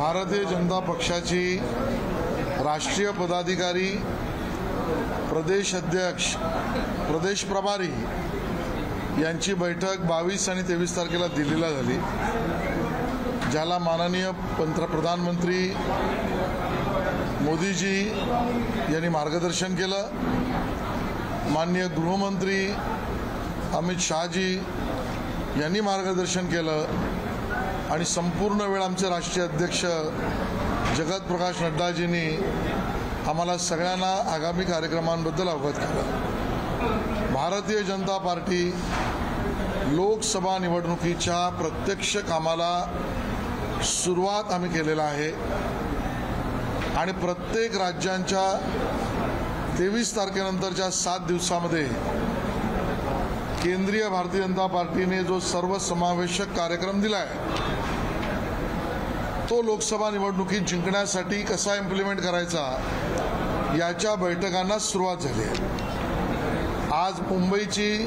भारतीय जनता पक्षाची राष्ट्रीय पदाधिकारी, प्रदेश अध्यक्ष, प्रदेश प्रभारी यांची बैठक 22 आणि 23 तारखेला दिल्लीला झाली, ज्याला माननीय प्रधानमंत्री मोदीजी यांनी मार्गदर्शन केलं। माननीय गृहमंत्री अमित शहाजी यांनी मार्गदर्शन केलं आणि संपूर्ण वेळ आमचे राष्ट्रीय अध्यक्ष जगत प्रकाश नड्डाजींनी आम्हाला सगळ्यांना आगामी कार्यक्रमांबद्दल अवगत केलं। भारतीय जनता पार्टी लोकसभा निवडणुकीच्या प्रत्यक्ष कामाला सुरुवात आम्ही केलेला आहे आणि प्रत्येक राज्यांच्या 23 तारखेनंतरच्या 7 दिवसांमध्ये केंद्रीय भारतीय जनता पार्टीने जो सर्वसमावेशक कार्यक्रम दिला आहे तो लोकसभा निवडणुकीत जिंकण्यासाठी कसा इम्प्लिमेंट करायचा याच्या बैठकांना सुरुवात झाली आहे। आज मुंबईची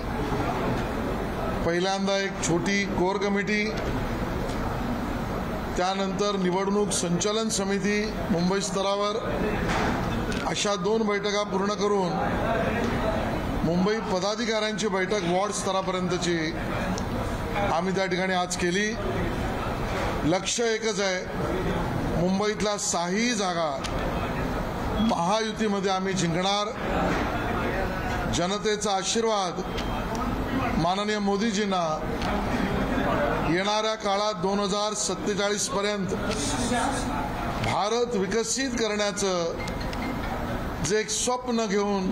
पहिल्यांदा एक छोटी कोर कमिटी, त्यानंतर निवडणूक संचालन समिती मुंबई स्तरावर, अशा 2 बैठका पूर्ण करून मुंबई पदाधिकाऱ्यांची बैठक वॉर्ड स्तरापर्यंतची आम्ही त्या ठिकाणी आज केली। लक्ष्य एकच आहे, मुंबईतल्या 6ही जागा महायुतीमध्ये आम्ही जिंकणार। जनतेचा आशीर्वाद माननीय मोदीजींना येणाऱ्या काळात 2047 पर्यंत भारत विकसित करण्याचं जे एक स्वप्न घेऊन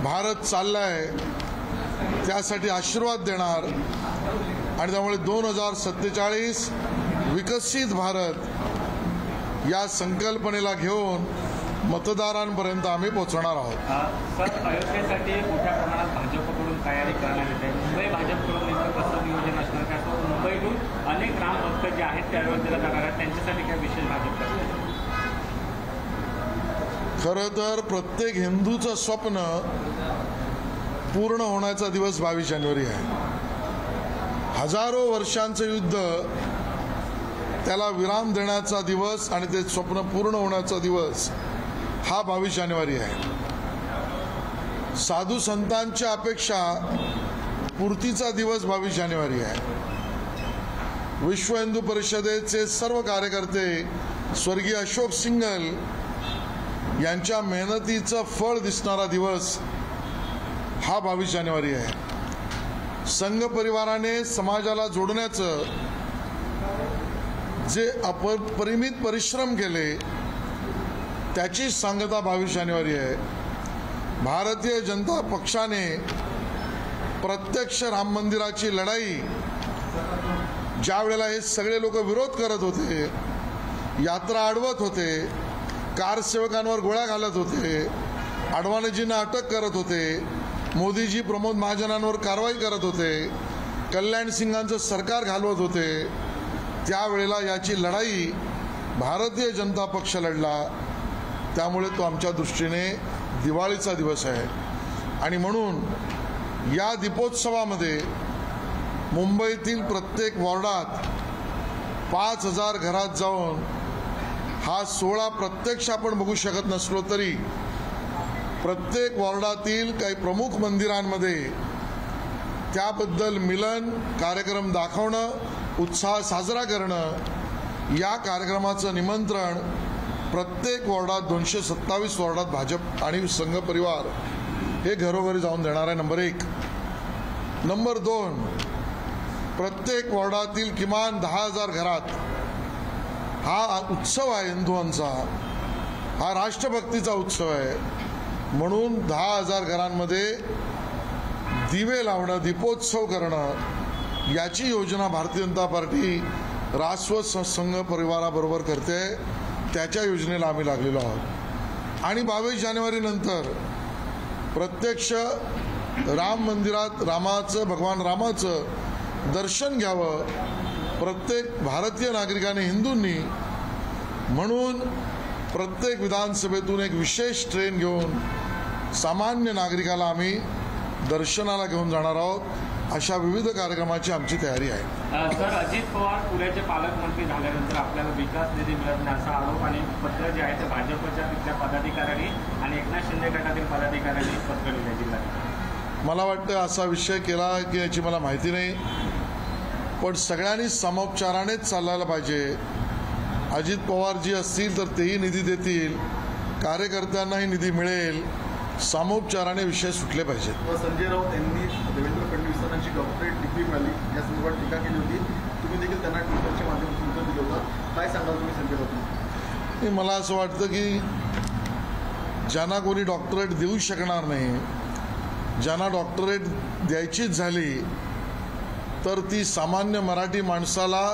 भारत चाललाय त्यासाठी आशीर्वाद देणार आणि त्यामुळे 2047 विकसित भारत या संकल्पनेला घेऊन मतदारांपर्यंत आम्ही पोहोचणार आहोत। सर, अयोध्येसाठी मोठ्या प्रमाणात भाजपकडून तयारी करण्यात येते। मुंबई भाजपकडून नेमकं कसं नियोजन असणार का? मुंबईतून अनेक रामभक्त जे आहेत त्या अयोध्येला जाणार आहेत, त्यांच्यासाठी काय विशेष भाजप करते? खरं तर प्रत्येक हिंदूचं स्वप्न पूर्ण होण्याचा दिवस 22 जानेवारी आहे। हजारो वर्षांचं युद्ध, त्याला विराम देण्याचा दिवस आणि ते स्वप्न पूर्ण होण्याचा दिवस हा 22 जानेवारी आहे। साधू संतांच्या अपेक्षा पूर्तीचा दिवस 22 जानेवारी आहे। विश्व हिंदू परिषदेचे सर्व कार्यकर्ते स्वर्गीय अशोक सिंघल यांच्या मेहनतीचं फळ दिसणारा दिवस हा 22 जानेवारी आहे। संघ परिवाराने समाजाला जोडण्याचं जे अपरिमित परिश्रम केले त्याची सांगता 22 जानेवारी आहे। भारतीय जनता पक्षाने प्रत्यक्ष राम मंदिराची लढाई ज्या वेळेला हे सगळे लोक विरोध करत होते, यात्रा अडवत होते, कारसेवकांवर गोळ्या घालत होते, अडवाणीजींना अटक करत होते, मोदीजी प्रमोद महाजनांवर कारवाई करत होते, कल्याण सिंगांचं सरकार घालवत होते, त्यावेळेला याची लढाई भारतीय जनता पक्ष लढला। त्यामुळे तो आमच्या दृष्टीने दिवाळीचा दिवस आहे आणि म्हणून या दीपोत्सवामध्ये मुंबईतील प्रत्येक वॉर्डात 5000 घरात जाऊन हा सोहळा प्रत्यक्ष आपण बघू शकत नसलो तरी प्रत्येक वॉर्डातील काही प्रमुख मंदिरांमध्ये त्याबद्दल मिलन कार्यक्रम दाखवणं, उत्साह साजरा करणं, या कार्यक्रमाचं निमंत्रण प्रत्येक वॉर्डात 227 वॉर्डात भाजप आणि संघ परिवार हे घरोघरी जाऊन देणार आहे। नंबर 1। नंबर 2, प्रत्येक वॉर्डातील किमान 10,000 घरात हा उत्सव आहे हिंदुंचा, हा राष्ट्रभक्तीचा उत्सव आहे, म्हणून 10,000 घरांमध्ये दिवे लावणं, दीपोत्सव करणं याची योजना भारतीय जनता पार्टी राष्ट्रवाद संघ परिवाराबरोबर करते। त्याच्या योजनेला आम्ही लागलेलो आहोत आणि 22 जानेवारी नंतर प्रत्यक्ष राम मंदिरात भगवान रामाचं दर्शन घ्यावं प्रत्येक भारतीय नागरिकाने, हिंदूंनी, म्हणून प्रत्येक विधानसभेतून एक विशेष ट्रेन घेऊन सामान्य नागरिकाला आम्ही दर्शनाला घेऊन जाणार आहोत अशा विविध कार्यक्रमाची आमची तयारी आहे. सर, अजित पवार पुण्याचे पालकमंत्री झाल्यानंतर आपल्याला विकास निधी मिळत नाही असा आरोप आणि पत्र जे आहे ते भाजपच्या तिथल्या पदाधिकाऱ्यांनी आणि एकनाथ शिंदे गटातील पदाधिकाऱ्यांनी पत्र लिहिलं जिल्ह्यात. मला वाटतं असा विषय केला की याची मला माहिती नाही, पण सगळ्यांनी समोपचारानेच चालायला पाहिजे. अजित पवार जी असतील तर तेही निधी देतील, कार्यकर्त्यांनाही निधी मिळेल, समोपचाराने विषय सुटले पाहिजेत. संजय राऊत यांनी देवेंद्र फडणवीसांची डॉक्टरेट डिग्री मिळाली या संदर्भात टीका केली होती. तुम्ही देखील त्यांना ट्विटरच्या माध्यमातून उत्तर दिलं होतं. काय सांगाल तुम्ही संजय राऊत? मला असं वाटतं की ज्यांना कोणी डॉक्टरेट देऊ शकणार नाही, ज्यांना डॉक्टरेट द्यायचीच झाली तर ती सामान्य मराठी माणसाला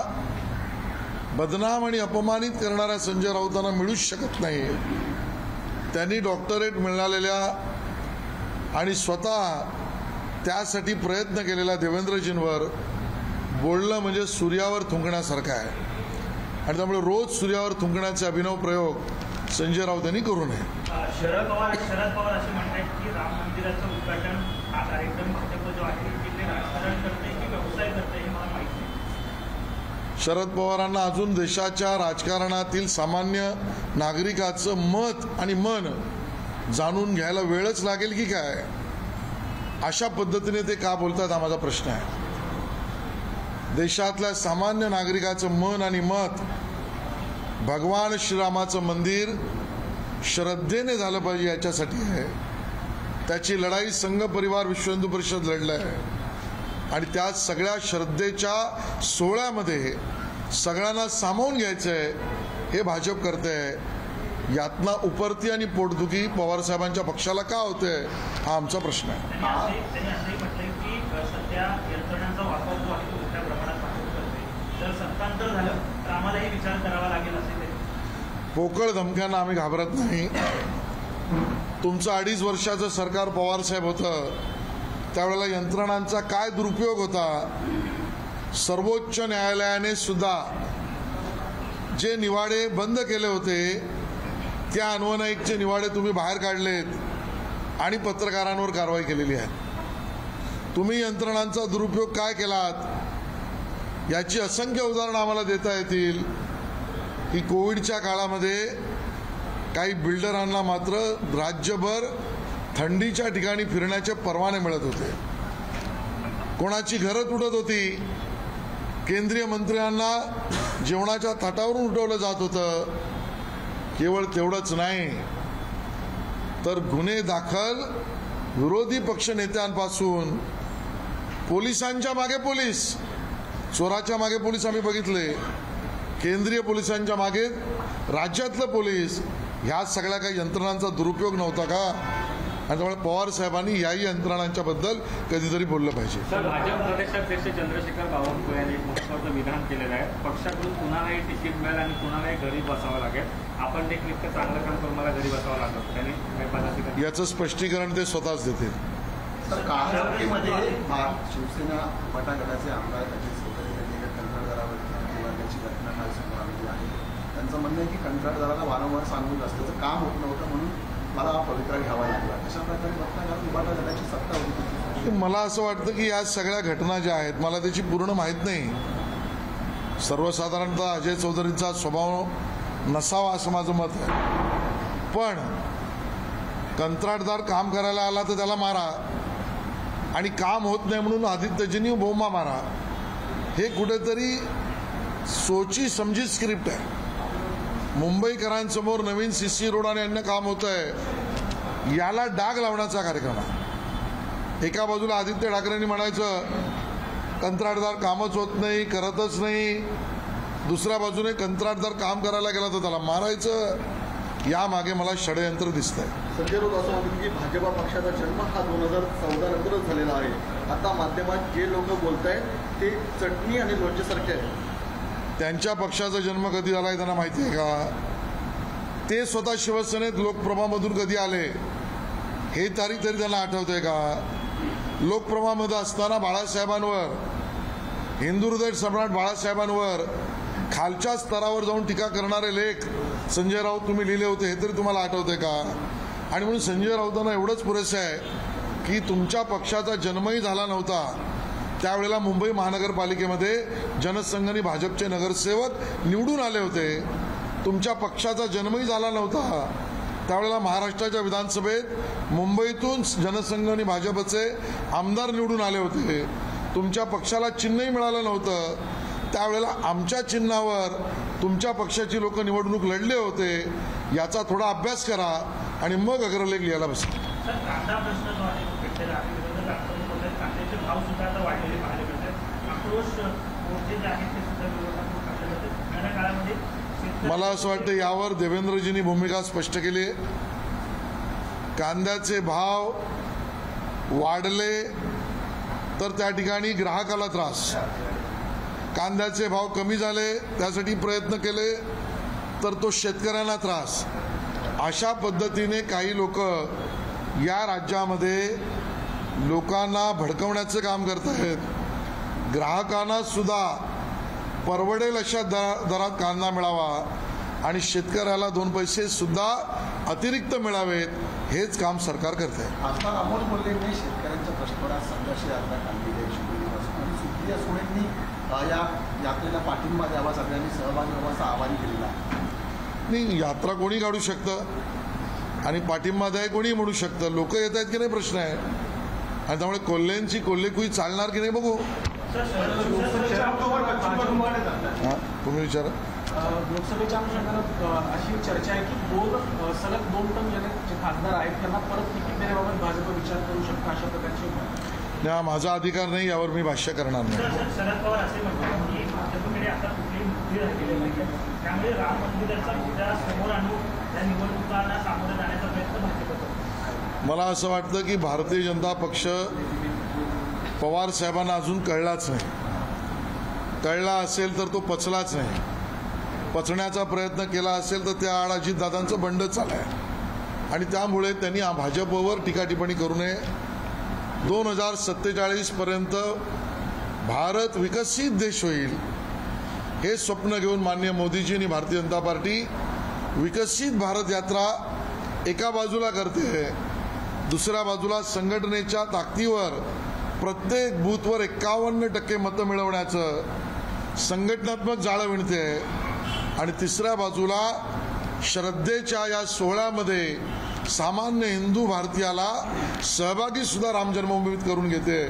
बदनाम आणि अपमानित करणाऱ्या संजय राऊतांना मिळूच शकत नाही. त्यांनी डॉक्टरेट मिळालेल्या आणि स्वतः त्यासाठी प्रयत्न केलेल्या देवेंद्रजींवर बोलणं म्हणजे सूर्यावर थुंकण्यासारखं आहे आणि त्यामुळे रोज सूर्यावर थुंकण्याचे अभिनव प्रयोग संजय राऊत यांनी करू नये. शरद पवार असे म्हणतात की राम मंदिराचं उद्घाटन हा कार्यक्रम भाजप जो आहे ते राजकारण करते की व्यवसाय करते हे मला माहिती नाही. शरद पवारांना अजून देशाच्या राजकारणातील सामान्य नागरिकाचं मत आणि मन जाणून घ्यायला वेळच लागेल की काय? अशा पद्धतीने ते का बोलतात हा माझा प्रश्न आहे. देशातल्या सामान्य नागरिकाचं मन आणि मत भगवान श्रीरामाचं मंदिर श्रद्धेने झालं पाहिजे याच्यासाठी आहे. त्याची लढाई संघ परिवार विश्व हिंदू परिषद लढलं आहे आणि त्या सगळ्या श्रद्धेच्या सोहळ्यामध्ये सगळ्यांना सामावून घ्यायचं आहे हे भाजप करते. यातना उपरती आणि पोटदुखी पवारसाहेबांच्या पक्षाला का होते हा आमचा प्रश्न आहे. त्यांनी असंही म्हटलंय की सध्या यंत्रणांचा वापर जो आहे तो मोठ्या प्रमाणात भाजप करते. जर सत्तांतर झालं तर आम्हालाही विचार करावा लागेल असे ते. पोकळ धमक्यांना आम्ही घाबरत नाही. तुमचं 2.5 वर्षाचं सरकार पवारसाहेब होतं त्यावेळेला यंत्रणांचा काय दुरुपयोग होता. सर्वोच्च न्यायालयाने सुद्धा जे निवाडे बंद केले होते त्या अनवनाईकचे निवाडे तुम्ही बाहेर काढलेत आणि पत्रकारांवर कारवाई केलेली आहे. तुम्ही यंत्रणांचा दुरुपयोग काय केलात याची असंख्य उदाहरणं आम्हाला देता येतील. की कोविडच्या काळामध्ये काही बिल्डरांना मात्र राज्यभर थंडीच्या ठिकाणी फिरण्याचे परवाने मिळत होते, कोणाची घरं तुटत होती, केंद्रीय मंत्र्यांना जेवणाच्या ताटावरून उठवलं जात होतं. केवळ तेवढंच नाही तर गुन्हे दाखल विरोधी पक्ष नेत्यांपासून पोलिसांच्या मागे पोलीस, चोराच्या मागे पोलीस आम्ही बघितले, केंद्रीय पोलिसांच्या मागे राज्यातलं पोलीस, ह्या सगळ्या काही यंत्रणांचा दुरुपयोग नव्हता का? आणि त्यामुळे पवार साहेबांनी याही यंत्रणांच्या बद्दल कधीतरी बोललं पाहिजे. सर, भाजप प्रदेशाध्यक्ष चंद्रशेखर बावनकुळे यांनी एक महत्त्वाचं विधान केलेलं आहे. पक्षाकडून कुणालाही तिकीट मिळेल आणि कुणालाही घरी बसावं लागेल. आपण एक इतकं चांगलं काम करून मला घरी बसावं लागतं. त्यांनी काही पदाधिकारी याचं स्पष्टीकरण ते स्वतःच देतील. तर काळामध्ये शिवसेना गटाचे आमदार कंत्राटदारावरची घटना काल समोर आलेली आहे. त्यांचं म्हणणं आहे की कंत्राटदाराला वारंवार सांगून रस्त्याचं काम होत नव्हतं म्हणून मला हा पवित्रा घ्यावा लागला. अशा प्रकारे बघता उभाटा गटाची सत्ता होती. मला असं वाटतं की या सगळ्या घटना ज्या आहेत मला त्याची पूर्ण माहीत नाही. सर्वसाधारणतः अजय चौधरींचा स्वभाव नसावा असं माझं मत आहे. पण कंत्राटदार काम करायला आला तर त्याला मारा आणि काम होत नाही म्हणून आदित्यजींनी बोंबा मारा, हे कुठेतरी सोची समजी स्क्रिप्ट आहे. मुंबईकरांसमोर नवीन सीसी रोड आणि अन्य काम होत आहे याला डाग लावण्याचा कार्यक्रम आहे. एका बाजूला आदित्य ठाकरेंनी म्हणायचं कंत्राटदार कामच होत नाही, करतच नाही, दुसऱ्या बाजूने कंत्राटदार काम करायला गेला तर त्याला मारायचं. यामागे मला षडयंत्र दिसतंय. संजय राऊत असं म्हणतात की भाजपा पक्षाचा जन्म हा 2014 नंतरच झालेला आहे. आता माध्यमात जे लोक बोलत आहेत ते चटणी आणि लोणच्यासारखे आहे. त्यांच्या पक्षाचा जन्म कधी झाला आहे त्यांना माहिती आहे का? ते स्वतः शिवसेनेत लोकप्रभामधून कधी आले हे तारीख तरी त्यांना आठवतंय का? लोकप्रभामध्ये असताना बाळासाहेबांवर, हिंदू हृदय सम्राट बाळासाहेबांवर खालच्या स्तरावर जाऊन टीका करणारे लेख संजय राऊत तुम्ही लिहिले होते हे तरी तुम्हाला आठवतंय का? आणि म्हणून संजय राऊतांना एवढंच पुरेसं आहे की तुमच्या पक्षाचा जन्मही झाला नव्हता त्यावेळेला मुंबई महानगरपालिकेमध्ये जनसंघ आणि भाजपचे नगरसेवक निवडून आले होते. तुमच्या पक्षाचा जन्मही झाला नव्हता. त्यावेळेला महाराष्ट्राच्या विधानसभेत मुंबईतून जनसंघ आणि भाजपचे आमदार निवडून आले होते. तुमच्या पक्षाला चिन्हही मिळालं नव्हतं. त्यावेळेला आमच्या चिन्हावर तुमच्या पक्षाची लोक निवडणूक लढले होते. याचा थोडा अभ्यास करा आणि मग अग्रलेख लिहायला बसा. सर, कांदा प्रश्न जो आहे तो पेटलेला आहे. विरोधक आक्रमण करतात. कांद्याचे भाव सुद्धा आता वाढलेले पाहायला मिळतात. आक्रोश मोर्चे जे आहेत ते सुद्धा विरोधातून काढले जातात. येणाऱ्या काळामध्ये मला असं वाटतं यावर देवेंद्रजींनी भूमिका स्पष्ट केली आहे. कांद्याचे भाव वाढले तर त्या ठिकाणी ग्राहकाला त्रास, कांद्याचे भाव कमी झाले त्यासाठी प्रयत्न केले तर तो शेतकऱ्यांना त्रास. अशा पद्धतीने काही लोक या राज्यामध्ये लोकांना भडकवण्याचं काम करत आहेत. ग्राहकांना सुद्धा परवडेल अशा दरात कांदा मिळावा आणि शेतकऱ्याला 2 पैसे सुद्धा अतिरिक्त मिळावेत, हेच काम सरकार करते. खासदार अमोल कोल्हेंनी शेतकऱ्यांच्या प्रश्नावर संघर्ष यात्रा काढली आहे शिवसेनेपासून आणि सुप्रिया सुळेंनी या यात्रेला पाठिंबा द्यावा, सगळ्यांनी सहभागी व्हावं आवाहन केलेलं आहे. नाही, यात्रा कोणी काढू शकतं आणि पाठिंबा द्याय कोणी म्हणू शकतं. लोक येत आहेत की नाही प्रश्न आहे. आणि त्यामुळे कोल्हेंची कोल्हेकुई चालणार की नाही बघू. तुम्ही विचारा. लोकसभेच्या अनुषंगानं अशी चर्चा आहे की 2 सलग 2 टर्म जे खासदार आहेत त्यांना परत तिकीट देण्याबाबत भाजप विचार करू शकता, अशा प्रकारची. हा माझा अधिकार नाही, यावर मी भाष्य करणार नाही. शरद पवार असे म्हणतात की भाजपकडे आता कुठलीही मुद्दे राहिलेले नाही, त्यामुळे राम मंदिराचा मुद्दा समोर आणून त्या निवडणुकांना सामोरं जाण्याचा प्रयत्न भाजप करतो. मला असं वाटतं की भारतीय जनता पक्ष पवार साहेबांना अजून कळलाच नाही. कळला असेल तर तो पचलाच नाही. पचण्याचा प्रयत्न केला असेल तर त्या आड अजितदादांचं बंड चाललंय आणि त्यामुळे त्यांनी भाजपवर टीका टिप्पणी करू नये. 2047 पर्यंत भारत विकसित देश होईल हे स्वप्न घेऊन माननीय मोदीजी आणि भारतीय जनता पार्टी विकसित भारत यात्रा एका बाजूला करते, दुसऱ्या बाजूला संघटनेच्या ताकदीवर प्रत्येक बूथवर 51% मतं मिळवण्याचं संघटनात्मक जाळं विणते आणि तिसऱ्या बाजूला श्रद्धेच्या या सोहळ्यामध्ये सामान्य हिंदू भारतीयाला सहभागी सुद्धा राम जन्मभूमीत करून घेते.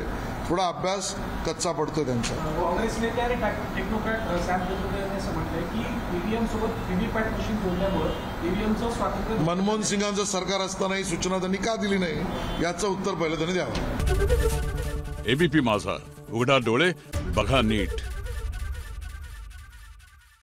थोडा अभ्यास कच्चा पडतो त्यांचा. काँग्रेस नेते आणि टेक्नोक्रॅट सॅम जोगळे यांनी असं म्हटलंय की ईव्हीएम सोबत व्हीव्हीपॅट मशीन जोडल्यामुळे ईव्हीएमचं स्वातंत्र्य. मनमोहन सिंगांचं सरकार असतानाही सूचना त्यांनी का दिली नाही याचं उत्तर पहिलं त्यांनी द्यावं. एबीपी माझा, उघडा डोळे बघा नीट.